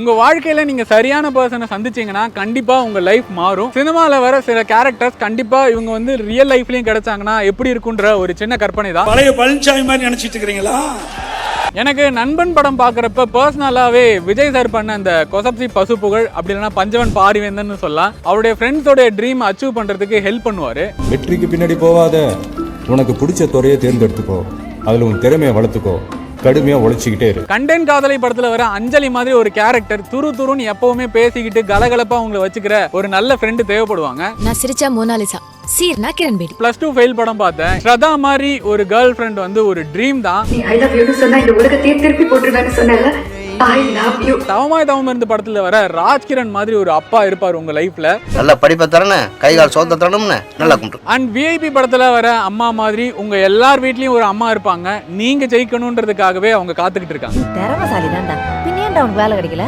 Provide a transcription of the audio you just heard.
உங்க வாழ்க்கையில நீங்க சரியான பர்சனை சந்திச்சீங்கன்னா கண்டிப்பா உங்க லைஃப் மாறும். சினிமால வர சில கேரக்டர்ஸ் கண்டிப்பா இவங்க வந்து ரியல் லைஃப்லயும் கிடைச்சாங்கன்னா எப்படி இருக்குன்ற ஒரு சின்ன கற்பனை தான். பழைய பழனிசாமி மாதிரி நினைச்சிட்டு இருக்கீங்களா? எனக்கு நண்பன் படம் பாக்குறப்ப பர்சனலாவே விஜய் சார் பண்ண அந்த கொசப்சி பசுப்புகள் அப்படி இல்லைன்னா பஞ்சவன் பாரிவேந்தன் சொல்லலாம். அவருடைய ஃப்ரெண்ட்ஸோட ட்ரீம் அச்சீவ் பண்றதுக்கு ஹெல்ப் பண்ணுவாரு. வெற்றிக்கு பின்னாடி போவாத, உனக்கு பிடிச்ச துறையை தேர்ந்தெடுத்துக்கோ, அதுல உன் திறமையை வளர்த்துக்கோ, கடுமையா உழைச்சிக்கிட்டே இரு. கண்டென்ட் காதலை படத்துல வர அஞ்சலி மாதிரி ஒரு கேரக்டர் துருன்னு எப்பவுமே பேசிக்கிட்டு கலகலப்பா உங்களை வச்சுக்கிற ஒரு நல்ல ஃப்ரெண்டு தேவைப்படுவாங்க. நான் சிரிச்சா மோனாலிசா, சீர்னா கிரண் பேடி. +2 ஃபெயில் படம் பார்த்தேன். ஸ்ரதா மாதிரி ஒரு கேர்ள் ஃப்ரெண்ட் வந்து ஒரு ட்ரீம் தான். I love you சொன்னா இந்த உலகத்தையே திருப்பி போட்டுருவேன்னு சொன்னேன்ல. I love you. தவமாய் தவம் இருந்து படத்துல வர ராஜ்கிரண் மாதிரி ஒரு அப்பா இருப்பார் உங்க லைஃப்ல. நல்ல படிப்பை தரணும், கைகால் சோத்த தரணும்னு நல்லா கும்பிட்டு. அண்ட் விஐபி படத்துல வர அம்மா மாதிரி உங்க எல்லார் வீட்லயும் ஒரு அம்மா இருப்பாங்க. நீங்க ஜெயிக்கணும்ன்றதுக்காகவே அவங்க காத்துக்கிட்டு இருக்காங்க. திறமசாலி தான்டா, பின்னேன்டா உனக்கு வேலை கிடைக்கல.